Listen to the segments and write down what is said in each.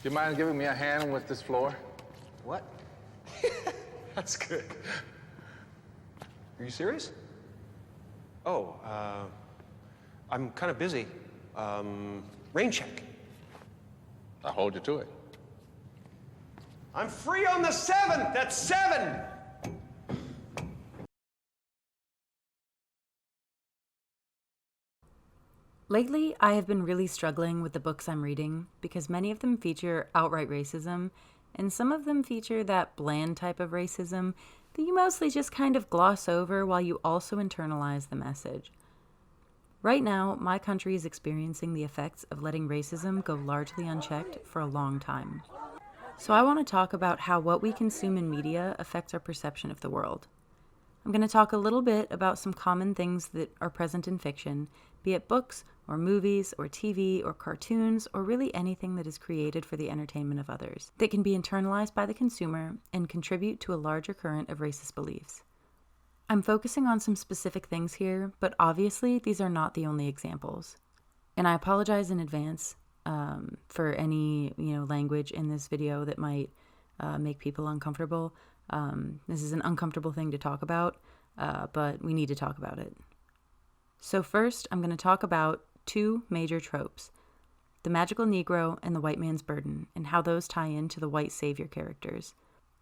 Do you mind giving me a hand with this floor? What? That's good. Are you serious? Oh, I'm kind of busy. Rain check. I'll hold you to it. I'm free on the 7th. That's 7. Lately, I have been really struggling with the books I'm reading because many of them feature outright racism, and some of them feature that bland type of racism that you mostly just kind of gloss over while you also internalize the message. Right now, my country is experiencing the effects of letting racism go largely unchecked for a long time. So I want to talk about how what we consume in media affects our perception of the world. I'm going to talk a little bit about some common things that are present in fiction, be it books or movies or TV or cartoons or really anything that is created for the entertainment of others, that can be internalized by the consumer and contribute to a larger current of racist beliefs. I'm focusing on some specific things here, but obviously these are not the only examples. And I apologize in advance for any language in this video that might make people uncomfortable. This is an uncomfortable thing to talk about, but we need to talk about it. So first, I'm going to talk about two major tropes, the Magical Negro and the white man's burden, and how those tie into the white savior characters.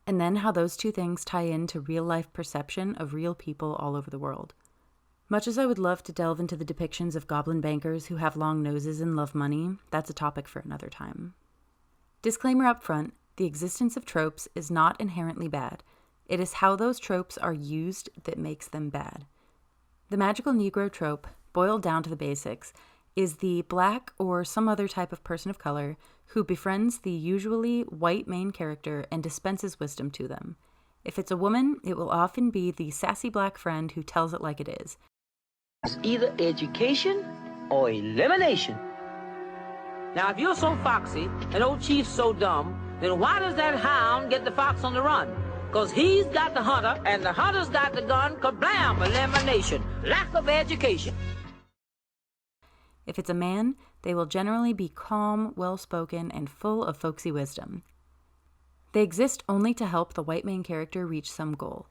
And then how those two things tie into real-life perception of real people all over the world. Much as I would love to delve into the depictions of goblin bankers who have long noses and love money, that's a topic for another time. Disclaimer up front, the existence of tropes is not inherently bad. It is how those tropes are used that makes them bad. The Magical Negro trope, boiled down to the basics, is the black or some other type of person of color who befriends the usually white main character and dispenses wisdom to them. If it's a woman, it will often be the sassy black friend who tells it like it is. It's either education or elimination. Now, if you're so foxy and old Chief's so dumb, then why does that hound get the fox on the run? Because he's got the hunter and the hunter's got the gun. Kablam! Elimination. Lack of education. If it's a man, they will generally be calm, well-spoken, and full of folksy wisdom. They exist only to help the white main character reach some goal,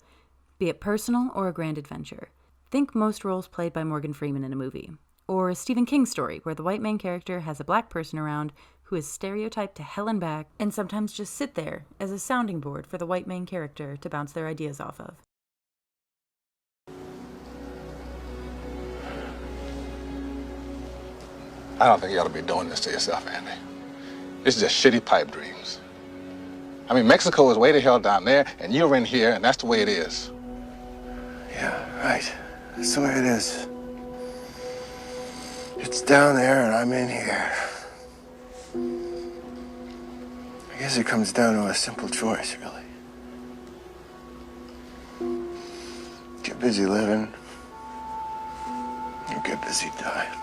be it personal or a grand adventure. Think most roles played by Morgan Freeman in a movie. Or a Stephen King story where the white main character has a black person around who is stereotyped to hell and back and sometimes just sit there as a sounding board for the white main character to bounce their ideas off of. I don't think you ought to be doing this to yourself, Andy. This is just shitty pipe dreams. I mean, Mexico is way the hell down there, and you're in here, and that's the way it is. Yeah, right. That's the way it is. It's down there, and I'm in here. I guess it comes down to a simple choice, really. Get busy living, or get busy dying.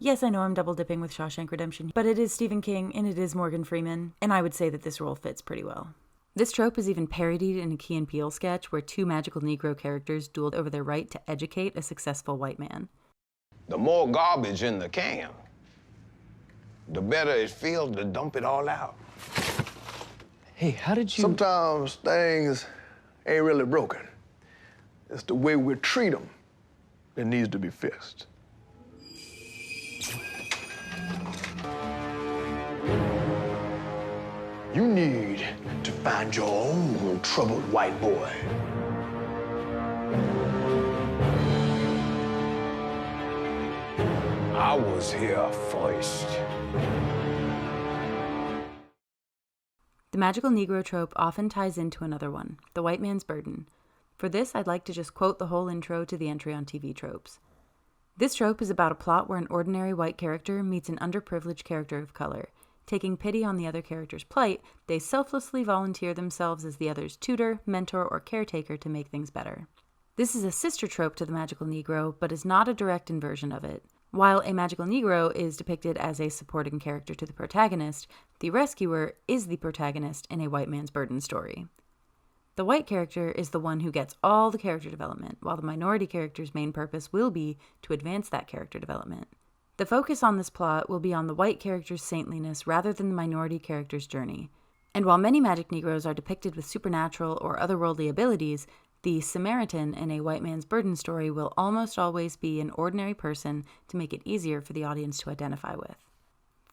Yes, I know I'm double dipping with Shawshank Redemption, but it is Stephen King and it is Morgan Freeman, and I would say that this role fits pretty well. This trope is even parodied in a Key and Peele sketch where two Magical Negro characters dueled over their right to educate a successful white man. The more garbage in the can, the better it feels to dump it all out. Hey, how did you... Sometimes things ain't really broken. It's the way we treat them that needs to be fixed. You need to find your own troubled white boy. I was here first. The Magical Negro trope often ties into another one, the white man's burden. For this, I'd like to just quote the whole intro to the entry on TV Tropes. This trope is about a plot where an ordinary white character meets an underprivileged character of color. Taking pity on the other character's plight, they selflessly volunteer themselves as the other's tutor, mentor, or caretaker to make things better. This is a sister trope to the Magical Negro, but is not a direct inversion of it. While a Magical Negro is depicted as a supporting character to the protagonist, the rescuer is the protagonist in a white man's burden story. The white character is the one who gets all the character development, while the minority character's main purpose will be to advance that character development. The focus on this plot will be on the white character's saintliness rather than the minority character's journey. And while many Magic Negroes are depicted with supernatural or otherworldly abilities, the Samaritan in a white man's burden story will almost always be an ordinary person to make it easier for the audience to identify with.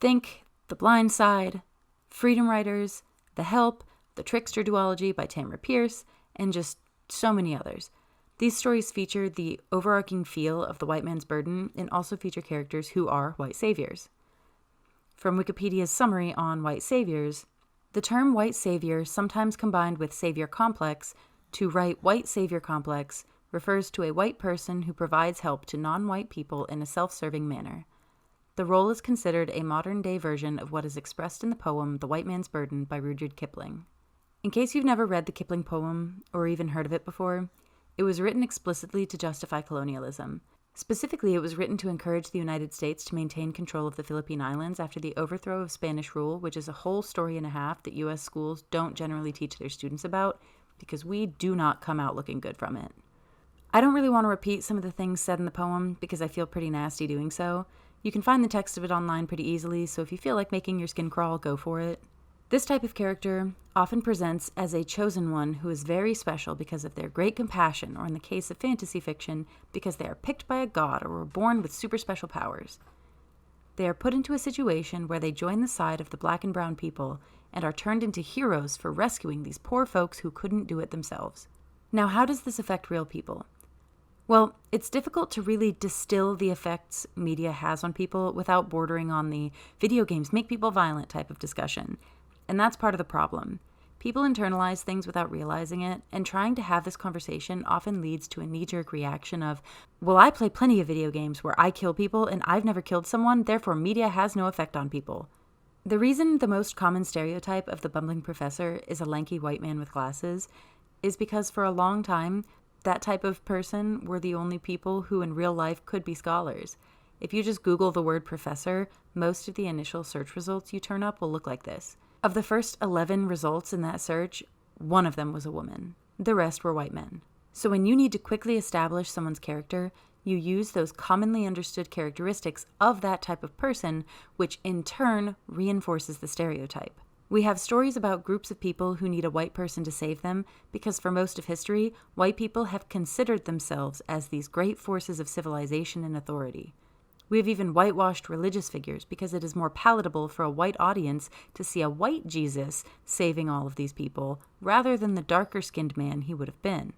Think The Blind Side, Freedom Writers, The Help, The Trickster duology by Tamara Pierce, and just so many others. These stories feature the overarching feel of the white man's burden and also feature characters who are white saviors. From Wikipedia's summary on white saviors, the term white savior, sometimes combined with savior complex, to write white savior complex, refers to a white person who provides help to non-white people in a self-serving manner. The role is considered a modern-day version of what is expressed in the poem The White Man's Burden by Rudyard Kipling. In case you've never read the Kipling poem, or even heard of it before, it was written explicitly to justify colonialism. Specifically, it was written to encourage the United States to maintain control of the Philippine Islands after the overthrow of Spanish rule, which is a whole story and a half that U.S. schools don't generally teach their students about, because we do not come out looking good from it. I don't really want to repeat some of the things said in the poem, because I feel pretty nasty doing so. You can find the text of it online pretty easily, so if you feel like making your skin crawl, go for it. This type of character often presents as a chosen one who is very special because of their great compassion, or in the case of fantasy fiction, because they are picked by a god or were born with super special powers. They are put into a situation where they join the side of the black and brown people and are turned into heroes for rescuing these poor folks who couldn't do it themselves. Now, how does this affect real people? Well, it's difficult to really distill the effects media has on people without bordering on the video games make people violent type of discussion. And that's part of the problem. People internalize things without realizing it, and trying to have this conversation often leads to a knee-jerk reaction of, well, I play plenty of video games where I kill people and I've never killed someone, therefore media has no effect on people. The reason the most common stereotype of the bumbling professor is a lanky white man with glasses is because for a long time, that type of person were the only people who in real life could be scholars. If you just Google the word professor, most of the initial search results you turn up will look like this. Of the first 11 results in that search, one of them was a woman. The rest were white men. So when you need to quickly establish someone's character, you use those commonly understood characteristics of that type of person, which in turn reinforces the stereotype. We have stories about groups of people who need a white person to save them because for most of history, white people have considered themselves as these great forces of civilization and authority. We have even whitewashed religious figures because it is more palatable for a white audience to see a white Jesus saving all of these people rather than the darker-skinned man he would have been.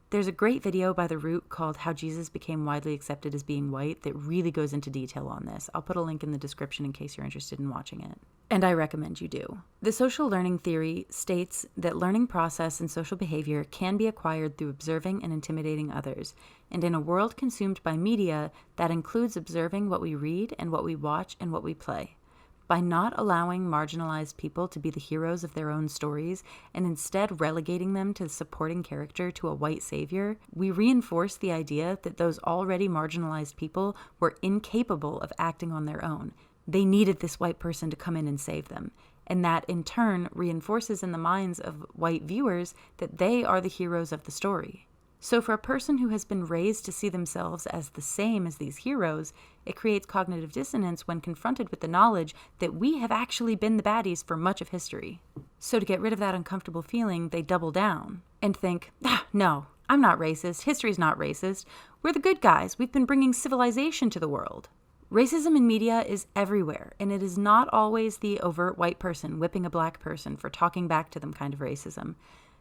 There's a great video by The Root called How Jesus Became Widely Accepted as Being White that really goes into detail on this. I'll put a link in the description in case you're interested in watching it. And I recommend you do. The social learning theory states that learning process and social behavior can be acquired through observing and intimidating others. And in a world consumed by media, that includes observing what we read and what we watch and what we play. By not allowing marginalized people to be the heroes of their own stories and instead relegating them to the supporting character to a white savior, we reinforce the idea that those already marginalized people were incapable of acting on their own. They needed this white person to come in and save them. And that in turn reinforces in the minds of white viewers that they are the heroes of the story. So for a person who has been raised to see themselves as the same as these heroes, it creates cognitive dissonance when confronted with the knowledge that we have actually been the baddies for much of history. So to get rid of that uncomfortable feeling, they double down and think, no, I'm not racist, history's not racist, we're the good guys, we've been bringing civilization to the world. Racism in media is everywhere, and it is not always the overt white person whipping a black person for talking back to them kind of racism.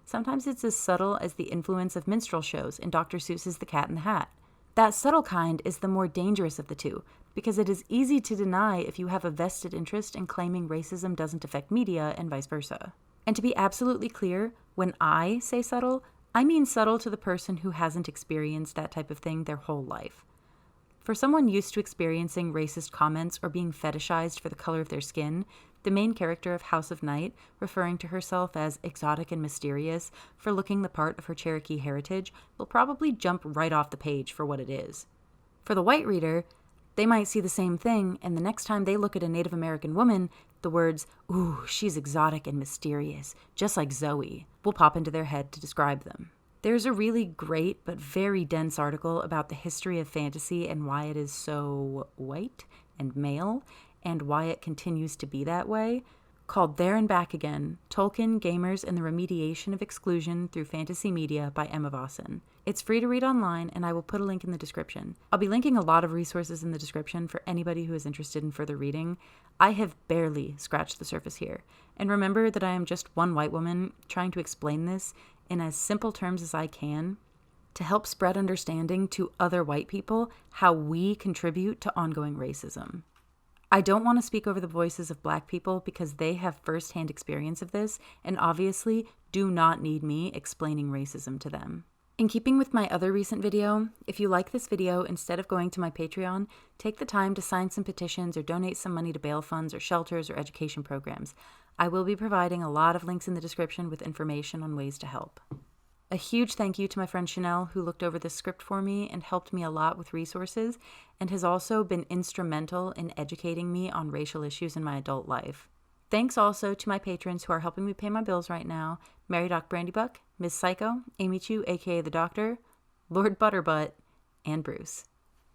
Sometimes it's as subtle as the influence of minstrel shows in Dr. Seuss's The Cat in the Hat. That subtle kind is the more dangerous of the two, because it is easy to deny if you have a vested interest in claiming racism doesn't affect media and vice versa. And to be absolutely clear, when I say subtle, I mean subtle to the person who hasn't experienced that type of thing their whole life. For someone used to experiencing racist comments or being fetishized for the color of their skin, the main character of House of Night, referring to herself as exotic and mysterious for looking the part of her Cherokee heritage, will probably jump right off the page for what it is. For the white reader, they might see the same thing, and the next time they look at a Native American woman, the words, "Ooh, she's exotic and mysterious, just like Zoe," will pop into their head to describe them. There's a really great but very dense article about the history of fantasy and why it is so white and male, and why it continues to be that way, called There and Back Again, Tolkien, Gamers, and the Remediation of Exclusion Through Fantasy Media by Emma Vossen. It's free to read online, and I will put a link in the description. I'll be linking a lot of resources in the description for anybody who is interested in further reading. I have barely scratched the surface here. And remember that I am just one white woman trying to explain this in as simple terms as I can to help spread understanding to other white people how we contribute to ongoing racism. I don't want to speak over the voices of Black people because they have firsthand experience of this and obviously do not need me explaining racism to them. In keeping with my other recent video, if you like this video, instead of going to my Patreon, take the time to sign some petitions or donate some money to bail funds or shelters or education programs. I will be providing a lot of links in the description with information on ways to help. A huge thank you to my friend Chanel, who looked over this script for me and helped me a lot with resources, and has also been instrumental in educating me on racial issues in my adult life. Thanks also to my patrons who are helping me pay my bills right now: Mary Doc Brandybuck, Ms. Psycho, Amy Chu aka The Doctor, Lord Butterbutt, and Bruce.